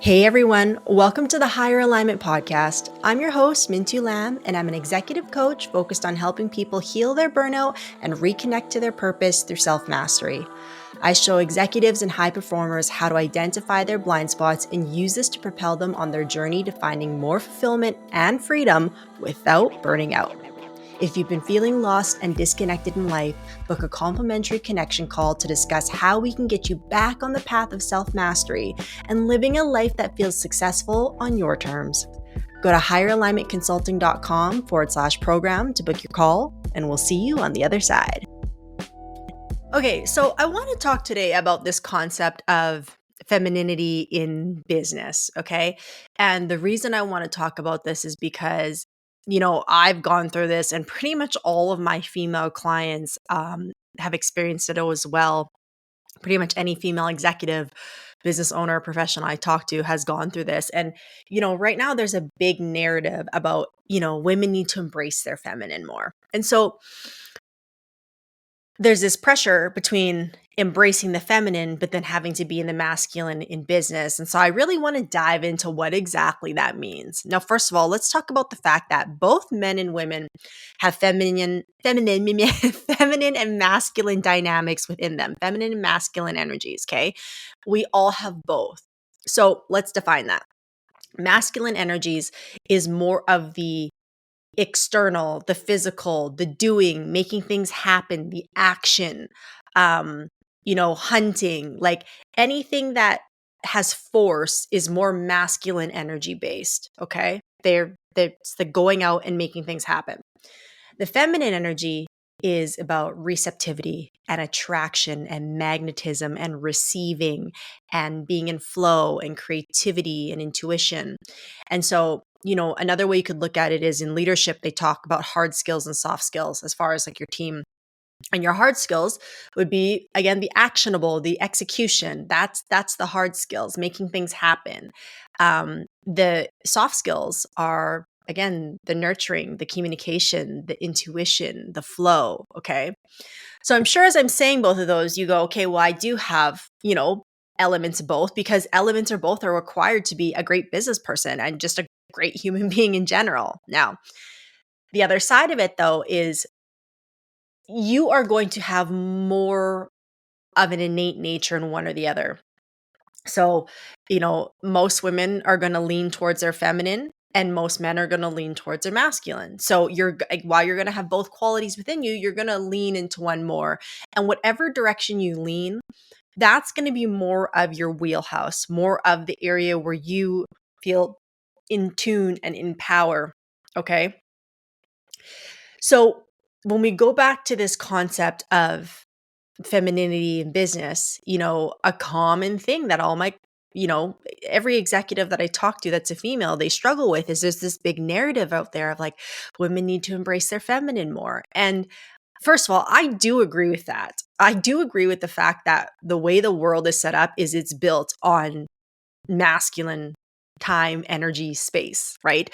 Hey everyone, welcome to the Higher Alignment Podcast. I'm your host, Minh-Thu, and I'm an executive coach focused on helping people heal their burnout and reconnect to their purpose through self-mastery. I show executives and high performers how to identify their blind spots and use this to propel them on their journey to finding more fulfillment and freedom without burning out. If you've been feeling lost and disconnected in life, book a complimentary connection call to discuss how we can get you back on the path of self-mastery and living a life that feels successful on your terms. Go to higheralignmentconsulting.com/program to book your call, and we'll see you on the other side. Okay, so I want to talk today about this concept of femininity in business, okay? And the reason I want to talk about this is because I've gone through this, and pretty much all of my female clients have experienced it as well. Pretty much any female executive, business owner, professional I talk to has gone through this. And, right now there's a big narrative about, women need to embrace their feminine more. And so there's this pressure between embracing the feminine, but then having to be in the masculine in business. And so I really want to dive into what exactly that means. Now, first of all, let's talk about the fact that both men and women have feminine and masculine dynamics within them, feminine and masculine energies. Okay. We all have both. So let's define that. Masculine energies is more of the external, the physical, the doing, making things happen, the action, hunting, like anything that has force is more masculine energy based. Okay. It's the going out and making things happen. The feminine energy is about receptivity and attraction and magnetism and receiving and being in flow and creativity and intuition. And so, another way you could look at it is in leadership, they talk about hard skills and soft skills as far as like your team. And your hard skills would be, again, the actionable, the execution. That's the hard skills, making things happen. The soft skills are, again, the nurturing, the communication, the intuition, the flow. Okay. So I'm sure as I'm saying both of those, you go, okay, well, I do have, elements of both, because elements of both are required to be a great business person and just a great human being in general. Now, the other side of it, though, is you are going to have more of an innate nature in one or the other. So, most women are going to lean towards their feminine and most men are going to lean towards their masculine. So while you're going to have both qualities within you, you're going to lean into one more. And whatever direction you lean, that's going to be more of your wheelhouse, more of the area where you feel in tune and in power. Okay. So when we go back to this concept of femininity in business, a common thing that all my, every executive that I talk to that's a female, they struggle with is there's this big narrative out there of like women need to embrace their feminine more. And first of all, I do agree with that. I do agree with the fact that the way the world is set up is it's built on masculine time, energy, space, right?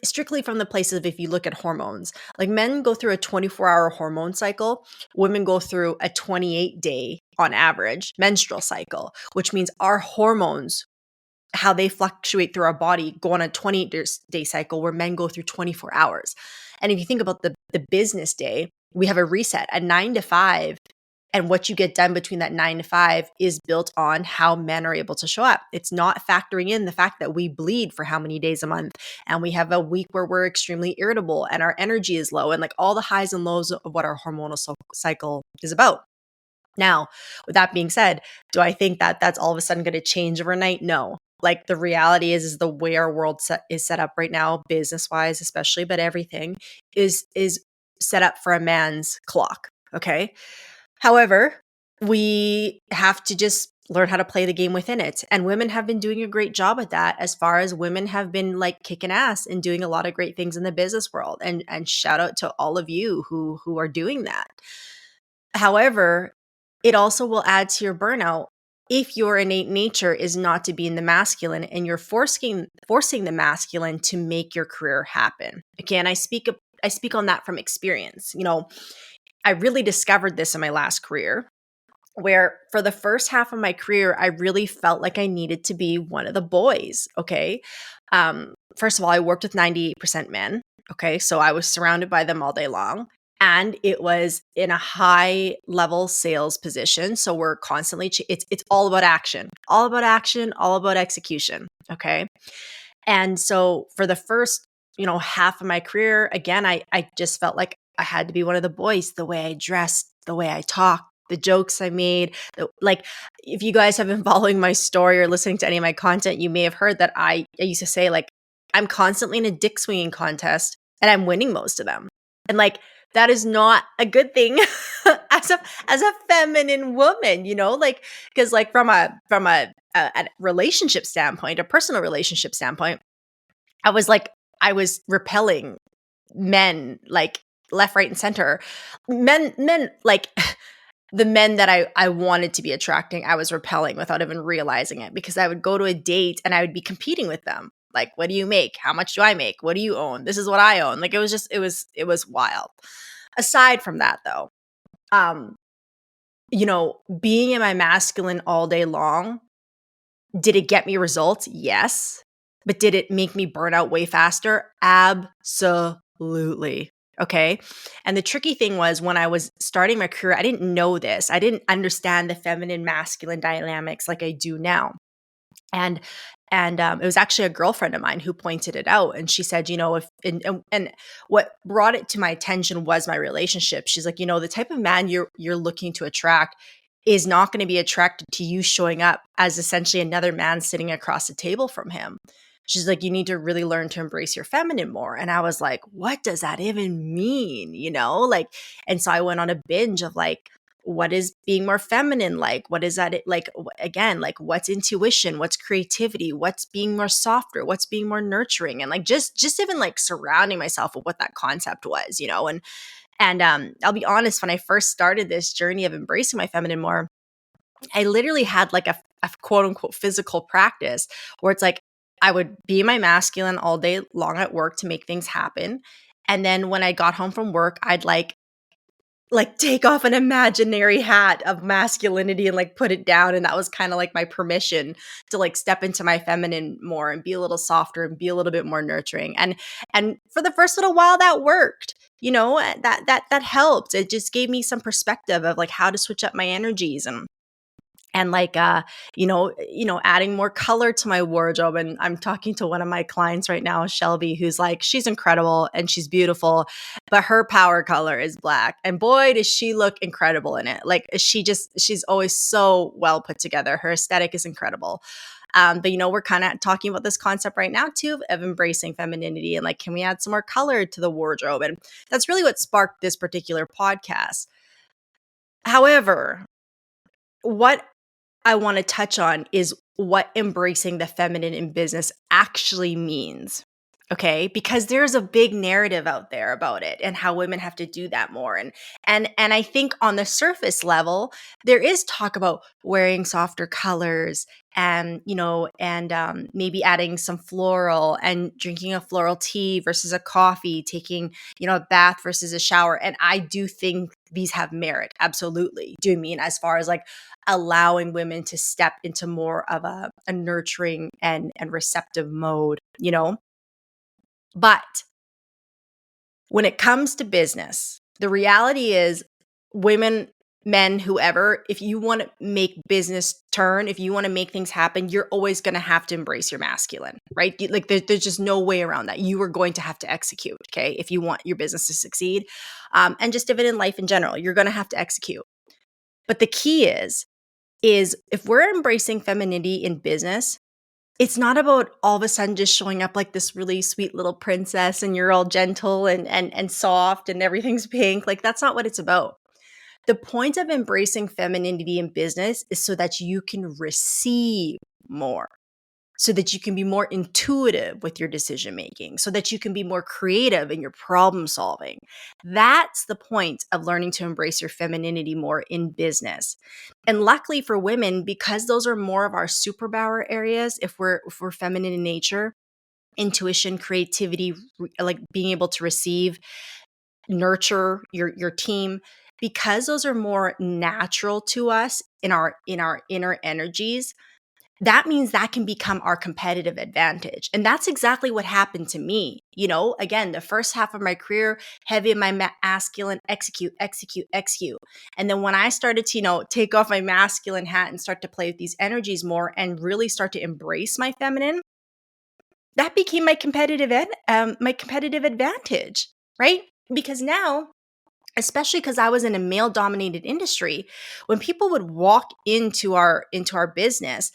Strictly from the place of if you look at hormones, like men go through a 24-hour hormone cycle, women go through a 28-day on average menstrual cycle, which means our hormones, how they fluctuate through our body, go on a 28-day cycle where men go through 24 hours. And if you think about the business day, we have a reset, a 9 to 5. And what you get done between that 9 to 5 is built on how men are able to show up. It's not factoring in the fact that we bleed for how many days a month. And we have a week where we're extremely irritable and our energy is low and like all the highs and lows of what our hormonal cycle is about. Now, with that being said, do I think that that's all of a sudden going to change overnight? No. Like the reality is the way our world is set up right now, business wise, especially, but everything is set up for a man's clock. Okay. However, we have to just learn how to play the game within it. And women have been doing a great job at that, as far as women have been like kicking ass and doing a lot of great things in the business world. And shout out to all of you who are doing that. However, it also will add to your burnout if your innate nature is not to be in the masculine and you're forcing the masculine to make your career happen. Again, I speak on that from experience. I really discovered this in my last career. where for the first half of my career, I really felt like I needed to be one of the boys. Okay. First of all, I worked with 98% men. Okay. So I was surrounded by them all day long. And it was in a high level sales position. So we're constantly, it's all about action, all about action, all about execution. Okay. And so for the first, half of my career, again, I just felt like I had to be one of the boys, the way I dressed, the way I talked, the jokes I made. Like, if you guys have been following my story or listening to any of my content, you may have heard that I used to say, like, I'm constantly in a dick swinging contest and I'm winning most of them. And like, that is not a good thing as a feminine woman, like, because like from a relationship standpoint, a personal relationship standpoint, I was repelling men like left, right, and center. Men like the men that I wanted to be attracting, I was repelling without even realizing it, because I would go to a date and I would be competing with them. Like, what do you make? How much do I make? What do you own? This is what I own. Like, it was wild. Aside from that though, um, being in my masculine all day long, did it get me results? Yes. But did it make me burn out way faster? Absolutely. Okay. And the tricky thing was, when I was starting my career, I didn't know this. I didn't understand the feminine masculine dynamics like I do now. And it was actually a girlfriend of mine who pointed it out, and she said, if and what brought it to my attention was my relationship. She's like, the type of man you're looking to attract is not going to be attracted to you showing up as essentially another man sitting across the table from him. She's like, you need to really learn to embrace your feminine more. And I was like, what does that even mean? Like, and so I went on a binge of like, what is being more feminine like? What is that like? Again, like, what's intuition? What's creativity? What's being more softer? What's being more nurturing? And like, just even like surrounding myself with what that concept was, and I'll be honest, when I first started this journey of embracing my feminine more, I literally had like a quote unquote physical practice where it's like I would be my masculine all day long at work to make things happen. And then when I got home from work, I'd like take off an imaginary hat of masculinity and like put it down, and that was kind of like my permission to like step into my feminine more and be a little softer and be a little bit more nurturing. And for the first little while that worked. That helped. It just gave me some perspective of like how to switch up my energies, and like adding more color to my wardrobe. And I'm talking to one of my clients right now, Shelby, who's like, she's incredible and she's beautiful, but her power color is black, and boy does she look incredible in it. Like, she's always so well put together. Her aesthetic is incredible. But we're kind of talking about this concept right now too of embracing femininity, and like, can we add some more color to the wardrobe? And that's really what sparked this particular podcast. However, what I want to touch on is what embracing the feminine in business actually means. Okay? Because there's a big narrative out there about it and how women have to do that more. And I think on the surface level, there is talk about wearing softer colors and, maybe adding some floral and drinking a floral tea versus a coffee, taking, a bath versus a shower. And I do think these have merit. Absolutely. Do you mean as far as like allowing women to step into more of a nurturing and receptive mode, But when it comes to business, the reality is, women, men, whoever, if you want to make business turn, if you want to make things happen, you're always going to have to embrace your masculine, right? Like, there's just no way around that. You are going to have to execute, okay? If you want your business to succeed, and just even in life in general, you're going to have to execute. But the key is if we're embracing femininity in business, it's not about all of a sudden just showing up like this really sweet little princess and you're all gentle and soft and everything's pink. Like, that's not what it's about. The point of embracing femininity in business is so that you can receive more, so that you can be more intuitive with your decision making, so that you can be more creative in your problem solving. That's the point of learning to embrace your femininity more in business. And luckily for women, because those are more of our superpower areas, if we're feminine in nature, intuition, creativity, like being able to receive, nurture your team, because those are more natural to us in our inner energies, that means that can become our competitive advantage. And that's exactly what happened to me. You know, again, the first half of my career, heavy in my masculine, execute, execute, execute. And then when I started to, take off my masculine hat and start to play with these energies more and really start to embrace my feminine, that became my competitive advantage, right? Because now, especially because I was in a male dominated industry, when people would walk into our business,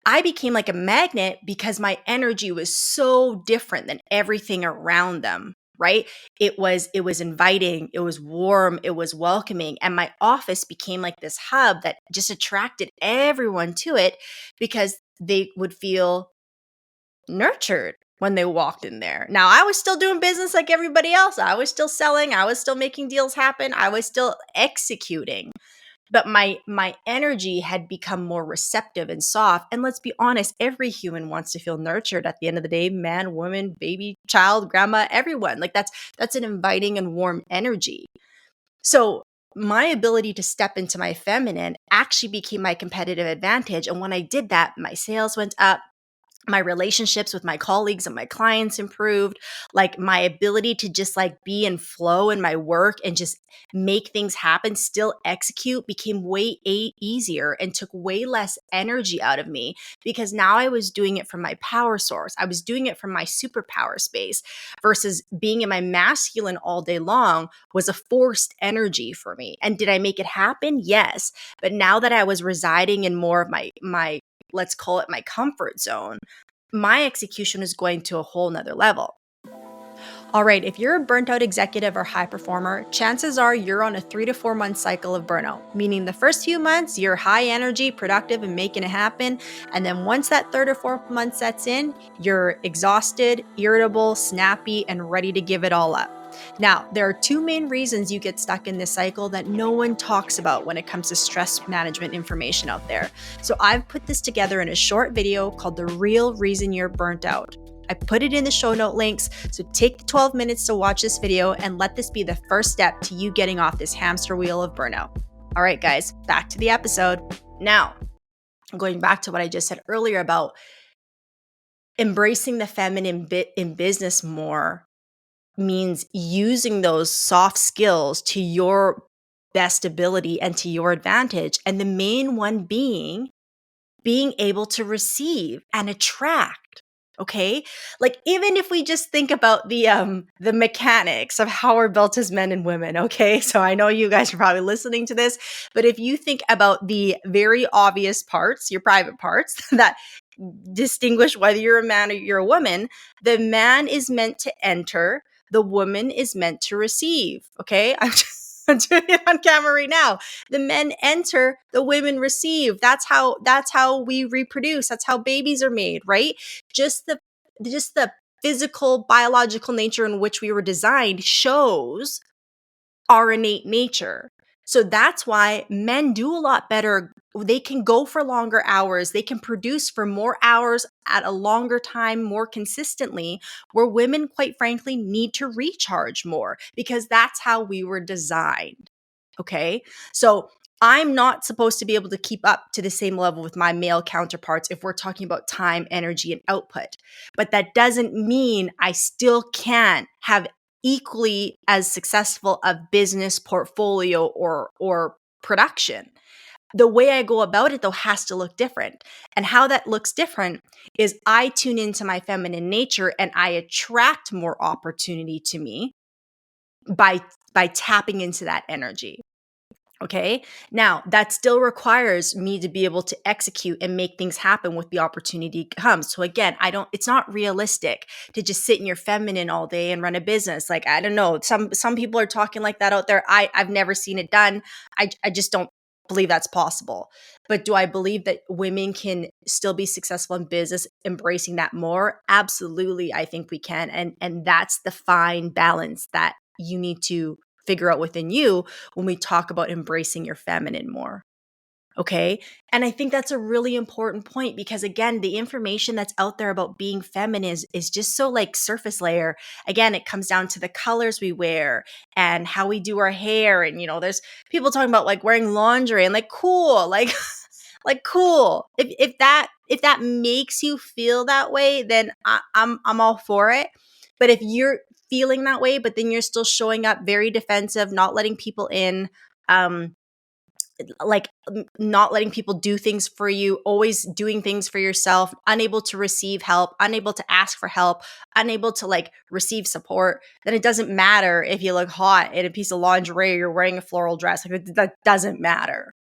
I became like a magnet because my energy was so different than everything around them, right? It was inviting, it was warm, it was welcoming, and my office became like this hub that just attracted everyone to it because they would feel nurtured when they walked in there. Now, I was still doing business like everybody else. I was still selling, I was still making deals happen, I was still executing, but my energy had become more receptive and soft. And let's be honest, every human wants to feel nurtured at the end of the day, man, woman, baby, child, grandma, everyone. Like that's an inviting and warm energy. So my ability to step into my feminine actually became my competitive advantage. And when I did that, my sales went up, my relationships with my colleagues and my clients improved, like my ability to just like be in flow in my work and just make things happen, still execute, became way easier and took way less energy out of me because now I was doing it from my power source. I was doing it from my superpower space versus being in my masculine all day long was a forced energy for me. And did I make it happen? Yes. But now that I was residing in more of my let's call it my comfort zone, my execution is going to a whole nother level. All right, if you're a burnt out executive or high performer, chances are you're on a 3 to 4 month cycle of burnout, meaning the first few months you're high energy, productive, and making it happen. And then once that third or fourth month sets in, you're exhausted, irritable, snappy, and ready to give it all up. Now, there are two main reasons you get stuck in this cycle that no one talks about when it comes to stress management information out there. So I've put this together in a short video called The Real Reason You're Burnt Out. I put it in the show note links, so take the 12 minutes to watch this video and let this be the first step to you getting off this hamster wheel of burnout. All right, guys, back to the episode. Now, going back to what I just said earlier about embracing the feminine bit in business more means using those soft skills to your best ability and to your advantage. And the main one being able to receive and attract. Okay? Like even if we just think about the mechanics of how we're built as men and women, okay? So I know you guys are probably listening to this, but if you think about the very obvious parts, your private parts that distinguish whether you're a man or you're a woman, the man is meant to enter, the woman is meant to receive, okay? I'm doing it on camera right now. The men enter, the women receive. That's how we reproduce. That's how babies are made, right? Just the physical biological nature in which we were designed shows our innate nature. So that's why men do a lot better. They can go for longer hours. They can produce for more hours at a longer time, more consistently, where women, quite frankly, need to recharge more because that's how we were designed. Okay. So I'm not supposed to be able to keep up to the same level with my male counterparts if we're talking about time, energy, and output. But that doesn't mean I still can't have equally as successful a business portfolio or production. The way I go about it though has to look different. And how that looks different is I tune into my feminine nature and I attract more opportunity to me by tapping into that energy. Okay. Now that still requires me to be able to execute and make things happen with the opportunity comes. So again, it's not realistic to just sit in your feminine all day and run a business. Like, I don't know. Some people are talking like that out there. I've never seen it done. I just don't believe that's possible. But do I believe that women can still be successful in business, embracing that more? Absolutely. I think we can. And that's the fine balance that you need to figure out within you when we talk about embracing your feminine more. Okay. And I think that's a really important point because, again, the information that's out there about being feminine is just so like surface layer. Again, it comes down to the colors we wear and how we do our hair. And, there's people talking about like wearing lingerie and like, cool, like, like cool. If that makes you feel that way, then I'm all for it. But if you're feeling that way, but then you're still showing up very defensive, not letting people in, um, like not letting people do things for you, always doing things for yourself, unable to receive help, unable to ask for help, unable to like receive support, then it doesn't matter if you look hot in a piece of lingerie or you're wearing a floral dress. Like that doesn't matter,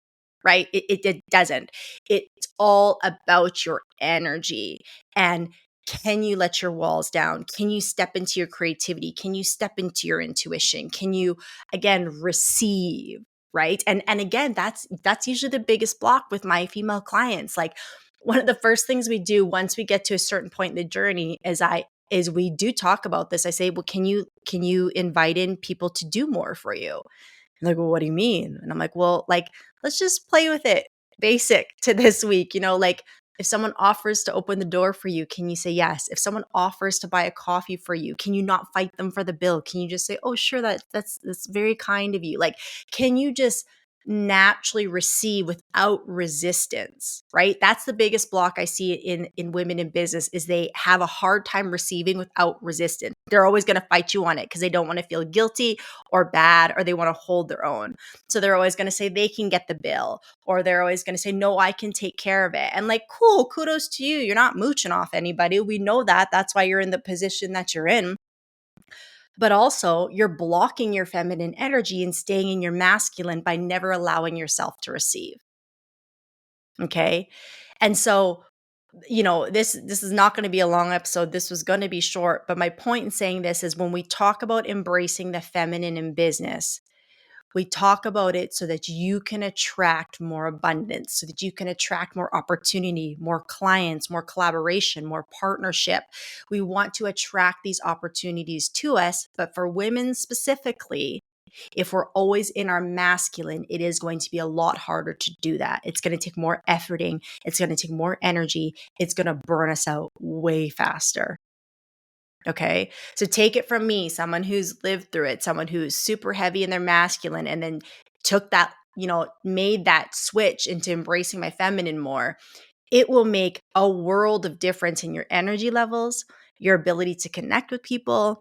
right? It doesn't. It's all about your energy. And can you let your walls down? Can you step into your creativity? Can you step into your intuition? Can you again receive? Right. And again, that's usually the biggest block with my female clients. Like one of the first things we do once we get to a certain point in the journey is we do talk about this. I say, well, can you invite in people to do more for you? Like, well, what do you mean? And I'm like, well, like, let's just play with it. Basic to this week, like if someone offers to open the door for you, can you say yes? If someone offers to buy a coffee for you, can you not fight them for the bill? Can you just say, oh, sure, that's very kind of you? Like, can you just naturally receive without resistance, right? That's the biggest block I see in women in business is they have a hard time receiving without resistance. They're always going to fight you on it because they don't want to feel guilty or bad, or they want to hold their own. So they're always going to say they can get the bill, or they're always going to say, no, I can take care of it. And like, cool, kudos to you. You're not mooching off anybody. We know that. That's why you're in the position that you're in. But also, you're blocking your feminine energy and staying in your masculine by never allowing yourself to receive. Okay. And so, this is not going to be a long episode. This was going to be short. But my point in saying this is when we talk about embracing the feminine in business, we talk about it so that you can attract more abundance, so that you can attract more opportunity, more clients, more collaboration, more partnership. We want to attract these opportunities to us. But for women specifically, if we're always in our masculine, it is going to be a lot harder to do that. It's going to take more efforting. It's going to take more energy. It's going to burn us out way faster. Okay. So take it from me, someone who's lived through it, someone who's super heavy in their masculine and then took that, made that switch into embracing my feminine more. It will make a world of difference in your energy levels, your ability to connect with people,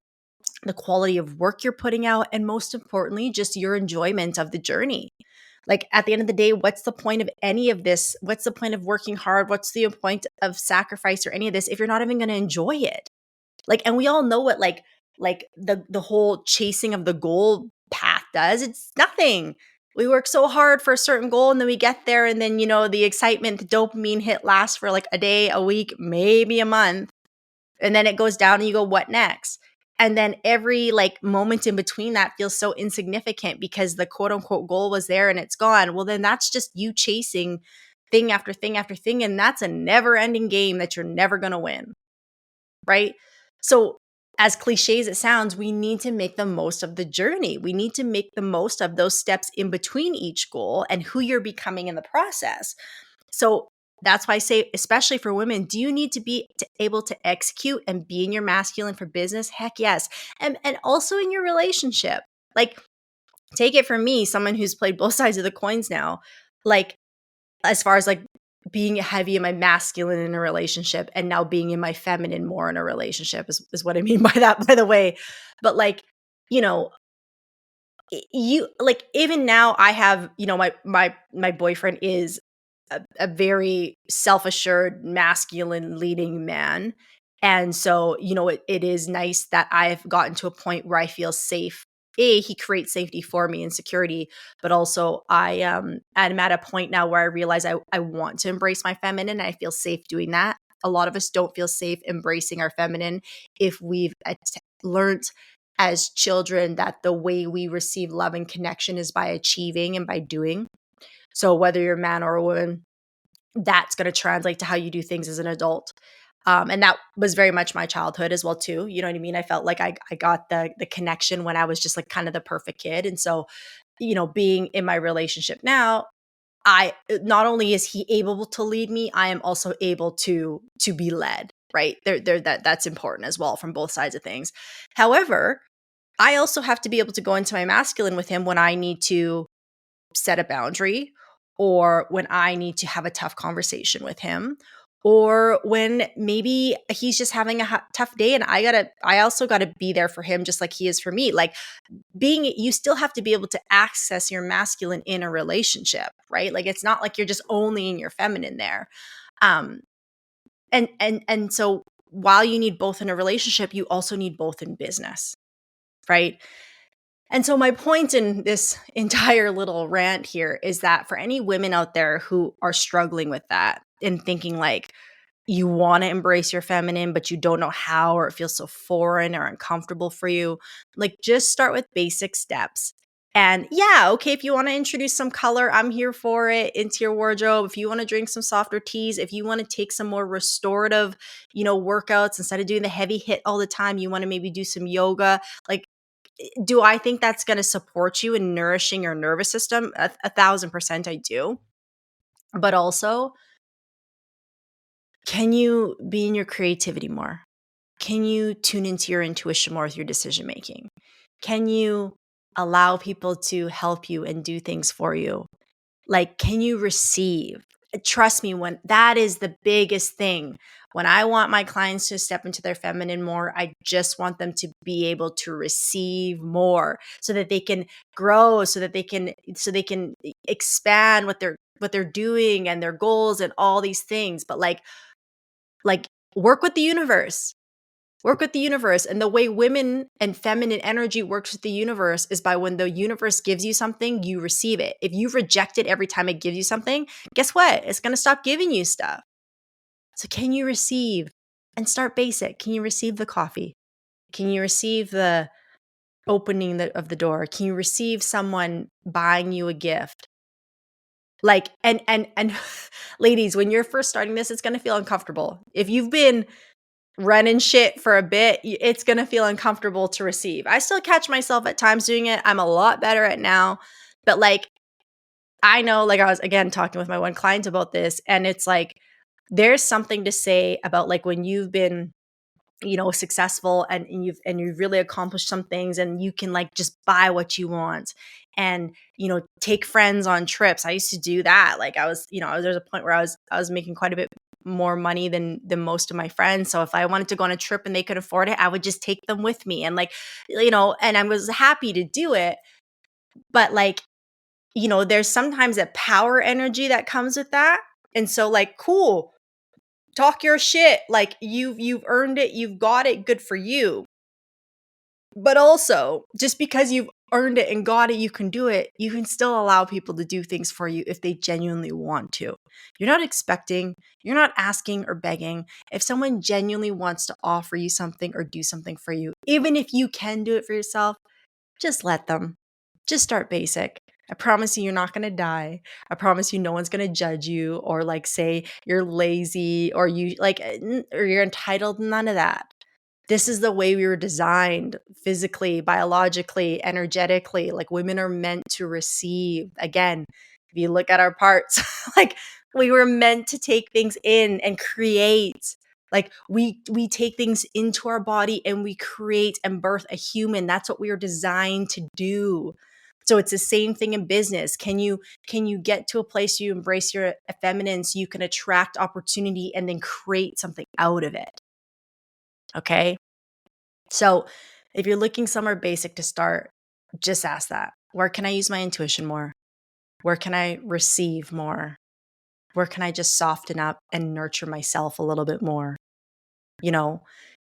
the quality of work you're putting out, and most importantly, just your enjoyment of the journey. Like at the end of the day, what's the point of any of this? What's the point of working hard? What's the point of sacrifice or any of this if you're not even going to enjoy it? Like, and we all know what like the whole chasing of the goal path does. It's nothing. We work so hard for a certain goal and then we get there and then, the excitement, the dopamine hit lasts for like a day, a week, maybe a month. And then it goes down and you go, what next? And then every like moment in between that feels so insignificant because the quote unquote goal was there and it's gone. Well, then that's just you chasing thing after thing after thing. And that's a never ending game that you're never going to win. Right. So, as cliche as it sounds, we need to make the most of the journey. We need to make the most of those steps in between each goal and who you're becoming in the process. So, that's why I say, especially for women, do you need to be able to execute and be in your masculine for business? Heck yes. And also in your relationship. Like, take it from me, someone who's played both sides of the coins now. Like, as far as like being heavy in my masculine in a relationship and now being in my feminine more in a relationship is what I mean by that, by the way. But like, you know, you like even now I have, my boyfriend is a very self-assured, masculine leading man. And so, it is nice that I've gotten to a point where I feel safe. He creates safety for me and security, but also I'm at a point now where I realize I want to embrace my feminine. And I feel safe doing that. A lot of us don't feel safe embracing our feminine if we've learned as children that the way we receive love and connection is by achieving and by doing. So whether you're a man or a woman, that's going to translate to how you do things as an adult. And that was very much my childhood as well too. You know what I mean? I felt like I got the connection when I was just like kind of the perfect kid. And so, being in my relationship now, I not only is he able to lead me, I am also able to be led, right? That's important as well from both sides of things. However, I also have to be able to go into my masculine with him when I need to set a boundary, or when I need to have a tough conversation with him, or when maybe he's just having a tough day and I also got to be there for him just like he is for me. Like, you still have to be able to access your masculine in a relationship, right? Like, it's not like you're just only in your feminine there. Um and so while you need both in a relationship, you also need both in business, right? And so my point in this entire little rant here is that for any women out there who are struggling with that and thinking like you want to embrace your feminine, but you don't know how, or it feels so foreign or uncomfortable for you, like, just start with basic steps. And yeah, okay, if you want to introduce some color, I'm here for it into your wardrobe. If you want to drink some softer teas, if you want to take some more restorative, workouts instead of doing the heavy hit all the time, you want to maybe do some yoga. Like, do I think that's going to support you in nourishing your nervous system? 1,000% I do. But also, can you be in your creativity more? Can you tune into your intuition more with your decision making? Can you allow people to help you and do things for you? Like, can you receive? Trust me, when that is the biggest thing. When I want my clients to step into their feminine more, I just want them to be able to receive more so that they can grow, so they can expand what they're doing and their goals and all these things. But like work with the universe. Work with the universe. And the way women and feminine energy works with the universe is by when the universe gives you something, you receive it. If you reject it every time it gives you something, guess what? It's going to stop giving you stuff. So can you receive? And start basic. Can you receive the coffee? Can you receive the opening of the door? Can you receive someone buying you a gift? Like, and ladies, when you're first starting this, it's going to feel uncomfortable. If you've been running shit for a bit, it's going to feel uncomfortable to receive. I still catch myself at times doing it. I'm a lot better at now. But like, I know, like, I was again talking with my one client about this, and it's like, there's something to say about like when you've been, successful, and you've really accomplished some things, and you can like just buy what you want, and take friends on trips. I used to do that. Like, there's a point where I was making quite a bit more money than most of my friends. So if I wanted to go on a trip and they could afford it, I would just take them with me, and like, and I was happy to do it. But like, there's sometimes a power energy that comes with that. And so like, cool, talk your shit. Like, you've earned it, you've got it, good for you. But also, just because you've earned it and got it, you can do it. You can still allow people to do things for you if they genuinely want to. You're not expecting, you're not asking or begging. If someone genuinely wants to offer you something or do something for you, even if you can do it for yourself, just let them. Just start basic. I promise you're not going to die. I promise no one's going to judge you or like say you're lazy or or you're entitled. None of that. This is the way we were designed physically, biologically, energetically. Like, women are meant to receive. Again, if you look at our parts, like, we were meant to take things in and create. Like, we take things into our body and we create and birth a human. That's what we are designed to do. So it's the same thing in business. Can you get to a place you embrace your feminine so you can attract opportunity and then create something out of it? Okay. So if you're looking somewhere basic to start, just ask that. Where can I use my intuition more? Where can I receive more? Where can I just soften up and nurture myself a little bit more?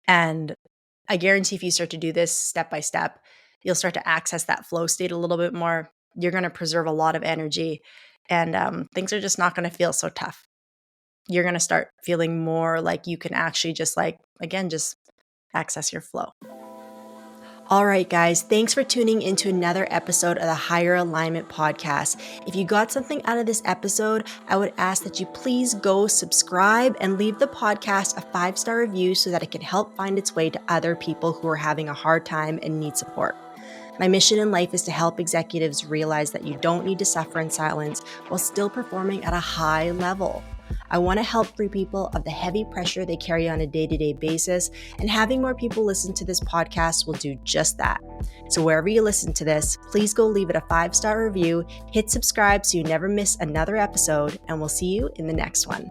And I guarantee if you start to do this step by step, you'll start to access that flow state a little bit more. You're going to preserve a lot of energy, and things are just not going to feel so tough. You're going to start feeling more like you can actually just just access your flow. All right, guys, thanks for tuning into another episode of the Higher Alignment Podcast. If you got something out of this episode, I would ask that you please go subscribe and leave the podcast a 5-star review so that it can help find its way to other people who are having a hard time and need support. My mission in life is to help executives realize that you don't need to suffer in silence while still performing at a high level. I want to help free people of the heavy pressure they carry on a day-to-day basis, and having more people listen to this podcast will do just that. So wherever you listen to this, please go leave it a 5-star review, hit subscribe so you never miss another episode, and we'll see you in the next one.